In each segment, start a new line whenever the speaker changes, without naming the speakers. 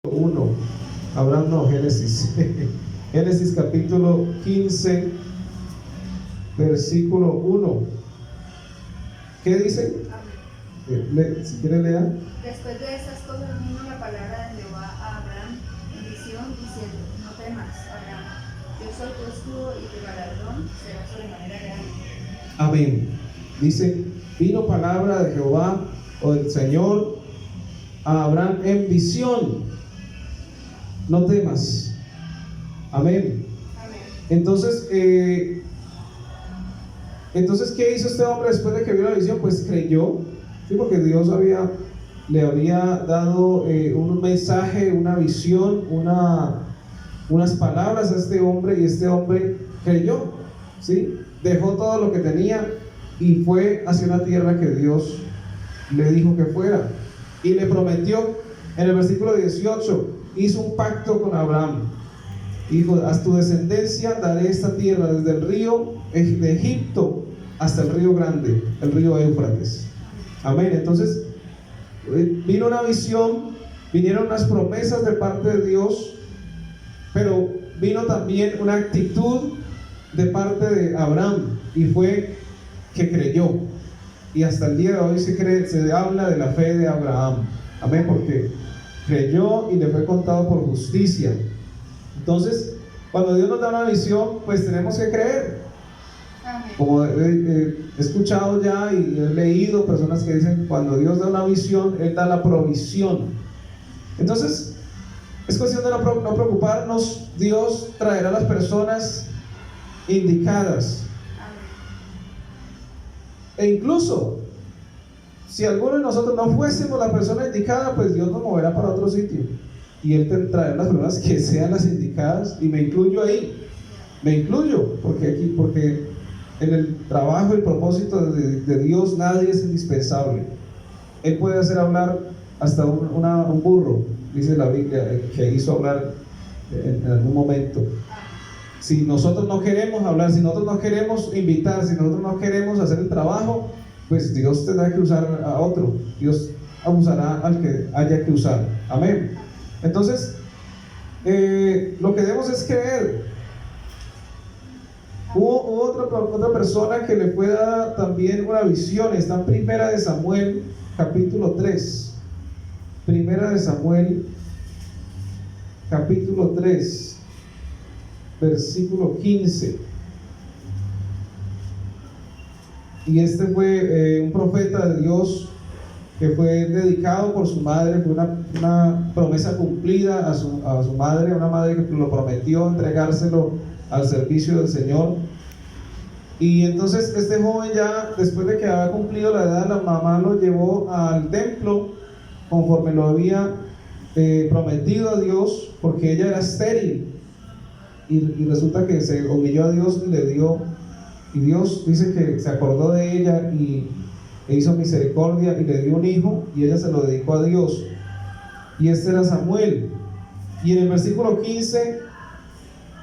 1. Abraham no, Génesis. Génesis capítulo 15, versículo 1. ¿Qué dice? Si quiere leer.
Después de estas cosas vino la palabra de Jehová a Abraham en visión diciendo: No temas, Abraham, yo soy tu escudo y tu galardón será sobremanera grande.
Amén. Dice, vino palabra de Jehová o del Señor a Abraham en visión. No temas. Amén.
Amén.
Entonces, ¿qué hizo este hombre después de que vio la visión? Pues creyó, sí, porque Dios le había dado un mensaje, una visión, unas palabras a este hombre, y este hombre creyó, ¿sí? Dejó todo lo que tenía y fue hacia una tierra que Dios le dijo que fuera, y le prometió. En el versículo 18 hizo un pacto con Abraham. Dijo: a tu descendencia daré esta tierra, desde el río de Egipto hasta el río grande, el río Éufrates. Amén. Entonces vino una visión, vinieron unas promesas de parte de Dios, pero vino también una actitud de parte de Abraham, y fue que creyó. Y hasta el día de hoy se habla de la fe de Abraham. Amén, porque creyó y le fue contado por justicia. Entonces, cuando Dios nos da una visión, pues tenemos que creer.
Amén.
Como he escuchado ya y he leído personas que dicen: cuando Dios da una visión, Él da la provisión. Entonces, es cuestión de no preocuparnos. Dios traerá a las personas indicadas. E incluso, si alguno de nosotros no fuésemos la persona indicada, pues Dios nos moverá para otro sitio, y Él traerá las personas que sean las indicadas, y me incluyo ahí. Me incluyo, porque en el trabajo y el propósito de Dios nadie es indispensable. Él puede hacer hablar hasta un burro, dice la Biblia, que hizo hablar en algún momento. Si nosotros no queremos hablar, si nosotros no queremos invitar, si nosotros no queremos hacer el trabajo, pues Dios tendrá que usar a otro. Dios usará al que haya que usar. Amén. Entonces, lo que debemos es creer. Hubo otra persona que le fue dada también una visión. Está en Primera de Samuel, capítulo 3. Primera de Samuel, capítulo 3. Versículo 15. Y este fue un profeta de Dios que fue dedicado por su madre. Fue una promesa cumplida a su madre, una madre que lo prometió entregárselo al servicio del Señor. Y entonces este joven, ya después de que había cumplido la edad, la mamá lo llevó al templo conforme lo había prometido a Dios, porque ella era estéril. Y resulta que se humilló a Dios y le dio, y Dios dice que se acordó de ella e hizo misericordia y le dio un hijo, y ella se lo dedicó a Dios. Y este era Samuel. Y en el versículo 15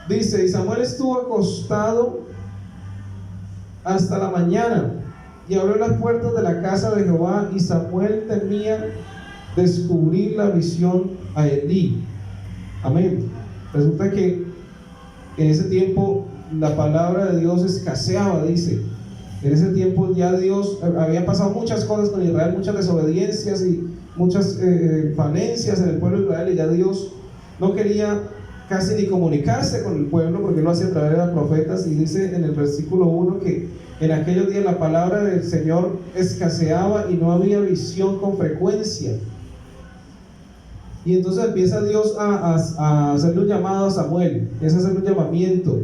dice: y Samuel estuvo acostado hasta la mañana, y abrió las puertas de la casa de Jehová, y Samuel temía descubrir la visión a Elí. Amén. Resulta que en ese tiempo la palabra de Dios escaseaba, dice. En ese tiempo ya Dios, había pasado muchas cosas con Israel, muchas desobediencias y muchas falencias en el pueblo de Israel, y ya Dios no quería casi ni comunicarse con el pueblo, porque lo hacía a través de los profetas. Y dice en el versículo 1 que en aquellos días la palabra del Señor escaseaba y no había visión con frecuencia. Y entonces empieza Dios a hacerle un llamado a Samuel, es hacerle un llamamiento.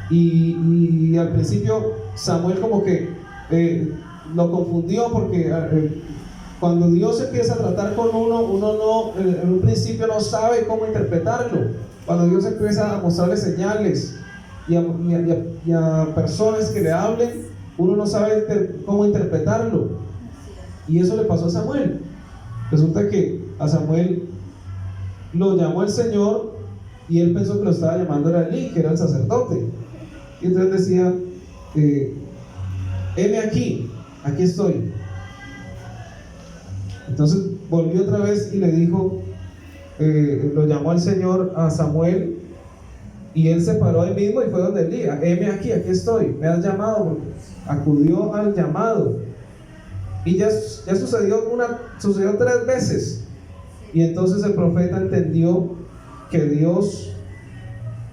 Y al principio Samuel como que lo confundió, porque cuando Dios empieza a tratar con uno no, en un principio no sabe cómo interpretarlo. Cuando Dios empieza a mostrarle señales y a personas que le hablen, uno no sabe cómo interpretarlo. Y eso le pasó a Samuel. Resulta que a Samuel lo llamó el Señor, y él pensó que lo estaba llamando era Elí, que era el sacerdote. Y entonces decía: heme aquí estoy. Entonces volvió otra vez y le dijo: lo llamó el Señor a Samuel, y él se paró ahí mismo y fue donde Elí: heme aquí estoy, me has llamado. Porque acudió al llamado, y ya sucedió 3 veces, y entonces el profeta entendió que Dios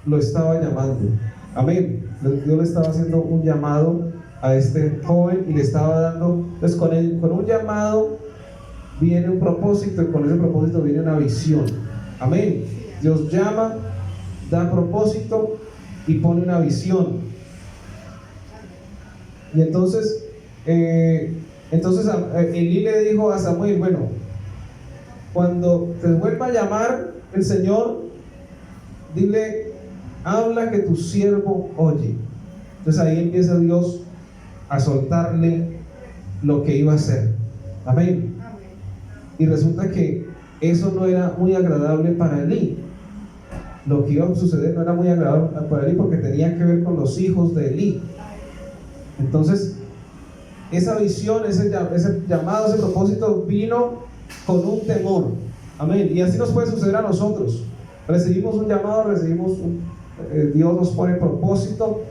lo estaba llamando. Amén. Dios le estaba haciendo un llamado a este joven y le estaba dando, pues con un llamado viene un propósito, y con ese propósito viene una visión. Amén. Dios llama, da propósito y pone una visión. Y entonces Elí le dijo a Samuel: bueno, cuando te vuelva a llamar el Señor, dile: habla, que tu siervo oye. Entonces ahí empieza Dios a soltarle lo que iba a hacer. Amén. Y resulta que eso no era muy agradable para Elí. Lo que iba a suceder no era muy agradable para Elí, porque tenía que ver con los hijos de Elí. Entonces esa visión, ese llamado, ese propósito vino con un temor. Amén. Y así nos puede suceder a nosotros. Recibimos un llamado, Dios nos pone propósito,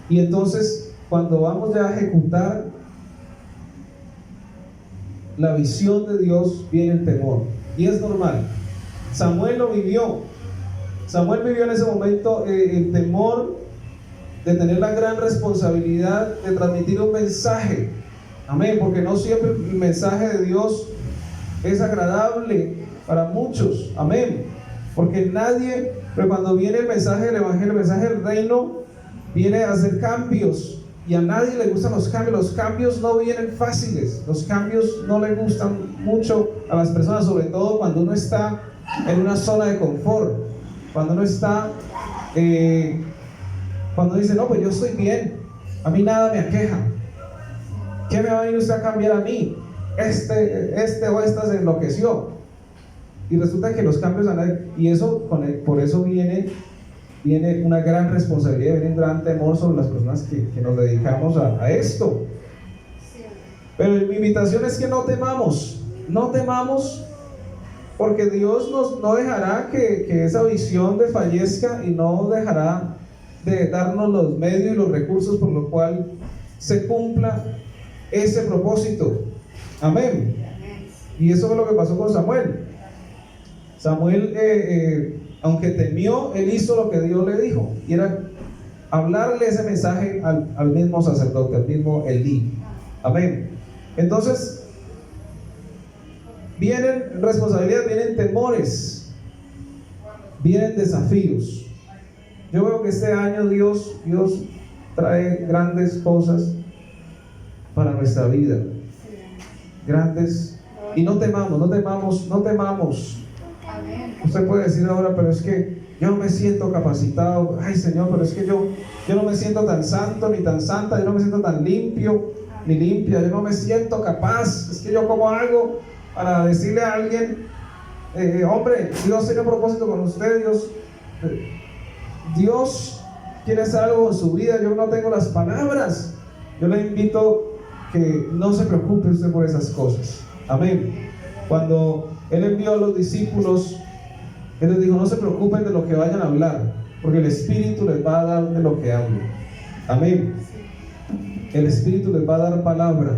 y entonces cuando vamos ya a ejecutar la visión de Dios, viene el temor, y es normal. Samuel lo vivió. Samuel vivió en ese momento el temor de tener la gran responsabilidad de transmitir un mensaje. Amén. Porque no siempre el mensaje de Dios es agradable para muchos. Amén. Porque pero cuando viene el mensaje del Evangelio, el mensaje del reino, viene a hacer cambios, y a nadie le gustan los cambios. Los cambios no vienen fáciles, los cambios no le gustan mucho a las personas, sobre todo cuando uno está en una zona de confort, cuando uno está, cuando dice: no, pues yo estoy bien, a mí nada me aqueja, ¿qué me va a venir usted a cambiar a mí? Este o esta se enloqueció. Y resulta que los cambios y eso, por eso viene una gran responsabilidad, viene un gran temor sobre las personas que nos dedicamos a esto. Pero mi invitación es que no temamos, porque Dios no dejará que esa visión desfallezca, y no dejará de darnos los medios y los recursos por lo cual se cumpla ese propósito. Amén. Y eso fue lo que pasó con Samuel. Samuel, aunque temió, él hizo lo que Dios le dijo, y era hablarle ese mensaje al mismo sacerdote, al mismo Elí. Amén. Entonces vienen responsabilidades, vienen temores, vienen desafíos. Yo veo que este año Dios trae grandes cosas para nuestra vida, grandes, y no temamos. Usted puede decir ahora: pero es que yo no me siento capacitado. Ay, Señor, pero es que yo no me siento tan santo ni tan santa, yo no me siento tan limpio ni limpia, yo no me siento capaz. Es que yo, ¿cómo hago para decirle a alguien: hombre, Dios tiene un propósito con usted, Dios quiere hacer algo en su vida, yo no tengo las palabras? Yo le invito que no se preocupe usted por esas cosas. Amén. Cuando Él envió a los discípulos, Él les dijo: no se preocupen de lo que vayan a hablar, porque el Espíritu les va a dar de lo que hablen. Amén. El Espíritu les va a dar palabra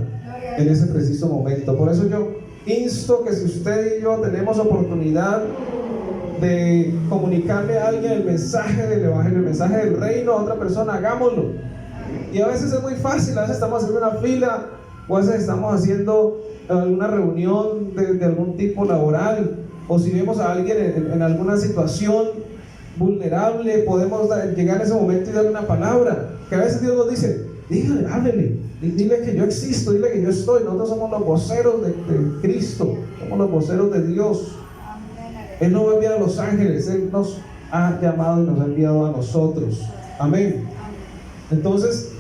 en ese preciso momento. Por eso yo insto que si usted y yo tenemos oportunidad de comunicarle a alguien el mensaje del Evangelio, el mensaje del reino a otra persona, hagámoslo. Y a veces es muy fácil, a veces estamos haciendo una fila, o a veces estamos haciendo alguna reunión de algún tipo laboral, o si vemos a alguien en alguna situación vulnerable, podemos llegar en ese momento y darle una palabra, que a veces Dios nos dice: dígale, háblele, dile que yo existo, dile que yo estoy. Nosotros somos los voceros de Cristo, somos los voceros de Dios. Él no va a enviar a los ángeles, Él nos ha llamado y nos ha enviado a nosotros. Amén. Entonces,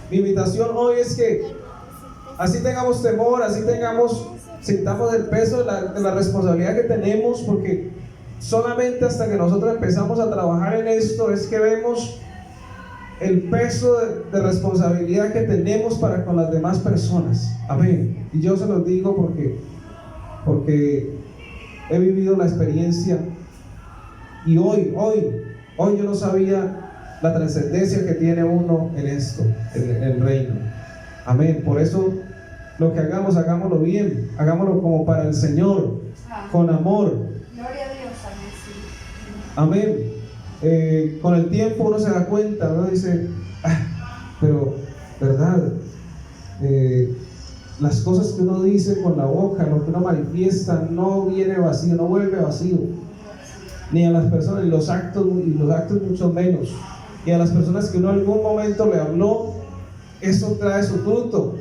mi invitación hoy es que así tengamos temor, sintamos el peso de la responsabilidad que tenemos, porque solamente hasta que nosotros empezamos a trabajar en esto es que vemos el peso de responsabilidad que tenemos para con las demás personas. Amén. Y yo se los digo porque he vivido la experiencia y hoy yo no sabía la trascendencia que tiene uno en esto, en el reino. Amén. Por eso lo que hagamos, hagámoslo bien, hagámoslo como para el Señor, con amor.
Gloria a Dios, amén. Sí.
Amén. Con el tiempo uno se da cuenta, uno dice, pero, ¿verdad? Las cosas que uno dice con la boca, lo que uno manifiesta, no viene vacío, no vuelve vacío. Ni a las personas, y los actos mucho menos. Y a las personas que uno en algún momento le habló, eso trae su fruto.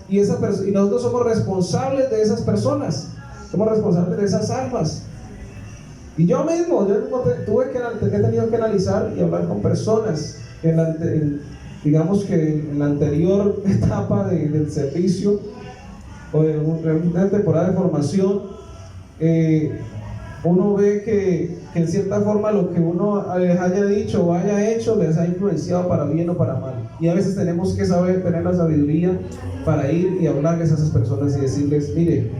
Y nosotros somos responsables de esas personas, somos responsables de esas almas. Y yo mismo he tenido que analizar y hablar con personas que digamos que en la anterior etapa del servicio o de una temporada de formación, uno ve que en cierta forma lo que uno les haya dicho o haya hecho les ha influenciado para bien o para mal. Y a veces tenemos que saber tener la sabiduría para ir y hablarles a esas personas y decirles, mire,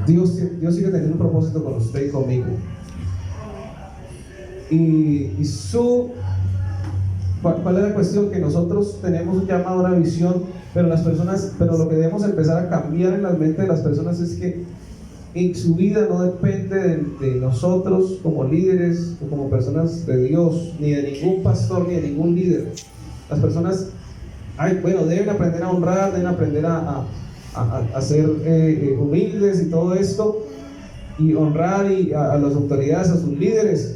Dios sigue teniendo un propósito con usted y conmigo. ¿Cuál es la cuestión? Que nosotros tenemos un llamado, una visión, pero lo que debemos empezar a cambiar en la mente de las personas es que en su vida no depende de nosotros como líderes o como personas de Dios, ni de ningún pastor, ni de ningún líder. Las personas, deben aprender a honrar, deben aprender a ser humildes y todo esto, y honrar a las autoridades, a sus líderes,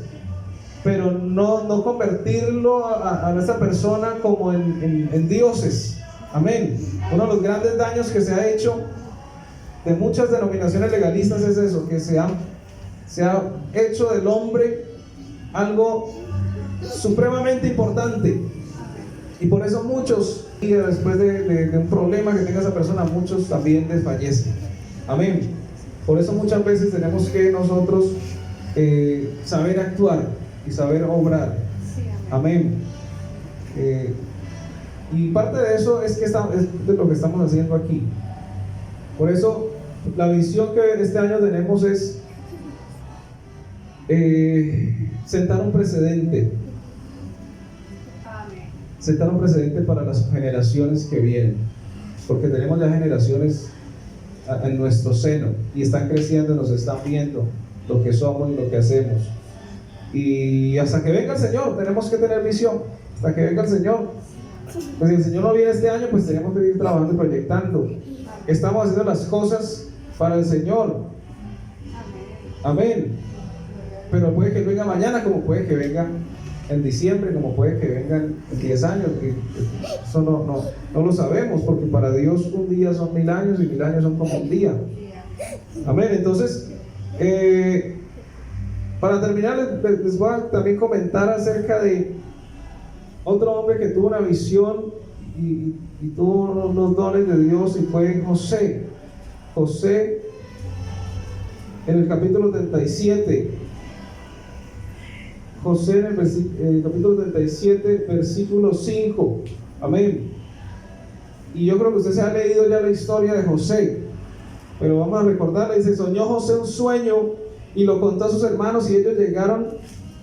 pero no convertirlo a nuestra persona como en dioses. Amén. Uno de los grandes daños que se ha hecho de muchas denominaciones legalistas es eso, que se ha hecho del hombre algo supremamente importante, y por eso muchos, después de un problema que tenga esa persona, muchos también desfallecen. Amén. Por eso muchas veces tenemos que nosotros saber actuar y saber obrar.
Sí,
amén. Y parte de eso es de lo que estamos haciendo aquí. Por eso la visión que este año tenemos es sentar un precedente.
amén.
Sentar un precedente para las generaciones que vienen, porque tenemos ya generaciones en nuestro seno y están creciendo, nos están viendo lo que somos y lo que hacemos. Y hasta que venga el Señor tenemos que tener visión, hasta que venga el Señor. Pues si el Señor no viene este año, pues tenemos que ir trabajando y proyectando. Estamos haciendo las cosas para el Señor. Amén. Pero puede que venga mañana, como puede que venga en diciembre, como puede que venga en 10 años. Eso no lo sabemos, porque para Dios un día son 1000 años y 1000 años son como un día. Amén. Entonces, para terminar, les voy a también comentar acerca de otro hombre que tuvo una visión y tuvo los dones de Dios, y fue José. José, en el capítulo 37. José en el capítulo 37, versículo 5. Amén. Y yo creo que usted se ha leído ya la historia de José, pero vamos a recordarle. Dice: soñó José un sueño y lo contó a sus hermanos, y ellos llegaron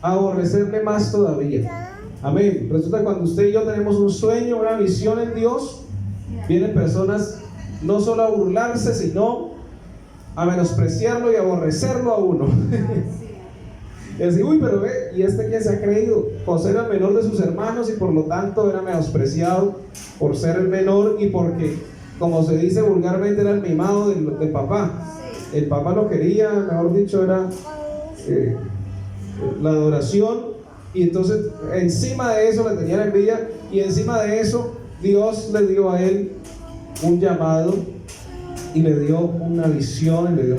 a aborrecerle más todavía. Amén. Resulta que cuando usted y yo tenemos un sueño, una visión en Dios, vienen personas no solo a burlarse, sino a menospreciarlo y a aborrecerlo a uno. Y decir: uy, pero ve, ¿y quién se ha creído? José era el menor de sus hermanos y por lo tanto era menospreciado por ser el menor, y porque, como se dice vulgarmente, era el mimado del papá. El papá lo quería, mejor dicho, era la adoración. Y entonces encima de eso le tenían envidia, y encima de eso Dios le dio a él un llamado y le dio una visión, le dio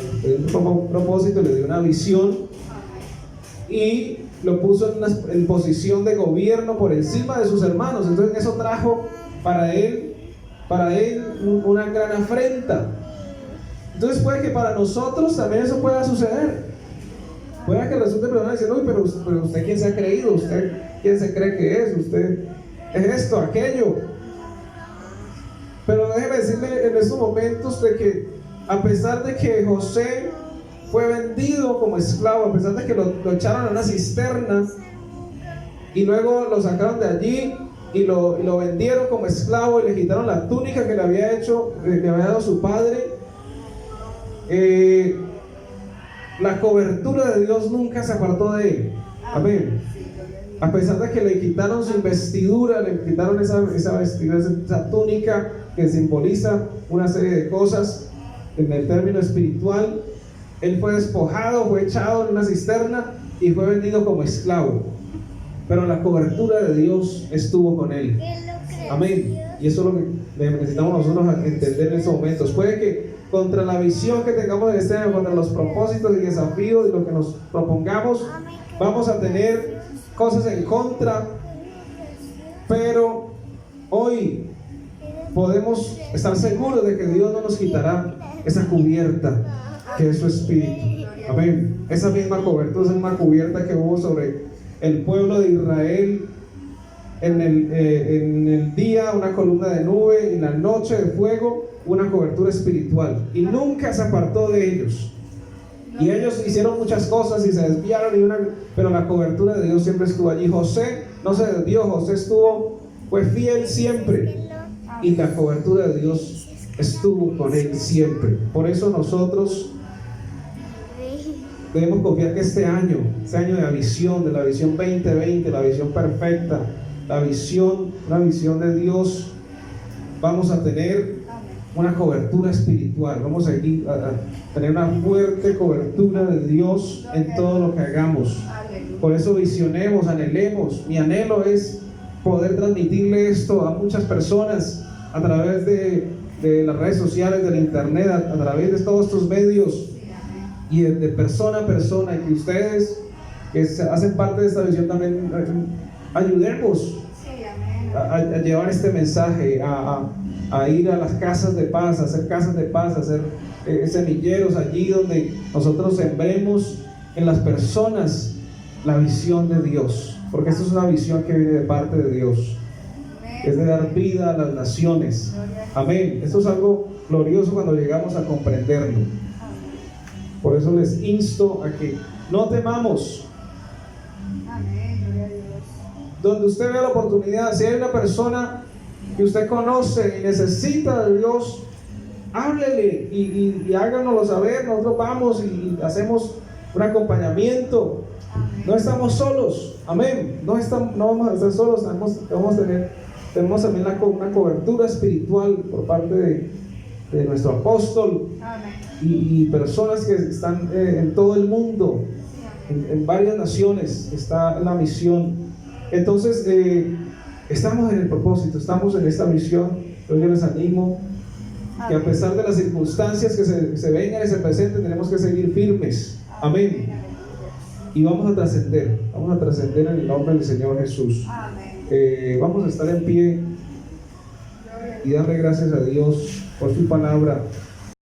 un propósito, le dio una visión, y lo puso en posición de gobierno por encima de sus hermanos. Entonces eso trajo para él una gran afrenta. Entonces puede que para nosotros también eso pueda suceder. Puede que resulte personas diciendo: uy, pero usted quién se ha creído, usted quién se cree que es, usted es esto, aquello. Pero déjeme decirle en estos momentos de que a pesar de que José fue vendido como esclavo, a pesar de que lo echaron a una cisterna y luego lo sacaron de allí y lo vendieron como esclavo y le quitaron la túnica que le había hecho, le había dado su padre, la cobertura de Dios nunca se apartó de él. Amén. A pesar de que le quitaron su vestidura, le quitaron esa vestidura, esa túnica que simboliza una serie de cosas en el término espiritual, él fue despojado, fue echado en una cisterna y fue vendido como esclavo. Pero la cobertura de Dios estuvo con él. Amén. Y eso es lo que necesitamos nosotros entender en estos momentos. Puede que contra la visión que tengamos en este año, contra los propósitos y desafíos y lo que nos propongamos, vamos a tener cosas en contra, pero hoy podemos estar seguros de que Dios no nos quitará esa cubierta que es su espíritu. Amén. Esa misma cobertura, esa misma cubierta que hubo sobre el pueblo de Israel en el día, una columna de nube, en la noche de fuego, una cobertura espiritual, y nunca se apartó de ellos. Y ellos hicieron muchas cosas y se desviaron, pero la cobertura de Dios siempre estuvo allí. José no se desvió, José fue fiel siempre, y la cobertura de Dios estuvo con él siempre. Por eso nosotros debemos confiar que este año de la visión 2020, la visión perfecta, una visión de Dios, vamos a tener una cobertura espiritual, vamos a tener una fuerte cobertura de Dios en todo lo que hagamos. Por eso visionemos, anhelemos. Mi anhelo es poder transmitirle esto a muchas personas a través de las redes sociales, del internet, a través de todos estos medios, y de persona a persona, y que ustedes que hacen parte de esta visión también ayudemos a llevar este mensaje, a ir a las casas de paz, a hacer casas de paz, a hacer semilleros allí donde nosotros sembremos en las personas la visión de Dios, porque esta es una visión que viene de parte de Dios, es de dar vida a las naciones. Amén. Esto es algo glorioso cuando llegamos a comprenderlo. Por eso les insto a que no temamos. Donde usted vea la oportunidad, si hay una persona que usted conoce y necesita de Dios, háblele y háganoslo saber. Nosotros vamos y hacemos un acompañamiento. No estamos solos. Amén. No vamos a estar solos. Tenemos también una cobertura espiritual por parte de nuestro apóstol. Y personas que están en todo el mundo, en varias naciones está la misión. Entonces estamos en el propósito, estamos en esta misión. Yo les animo que a pesar de las circunstancias que se vengan y se presenten, tenemos que seguir firmes. Amén. Y vamos a trascender en el nombre del Señor Jesús. Vamos a estar en pie y darle gracias a Dios por su palabra.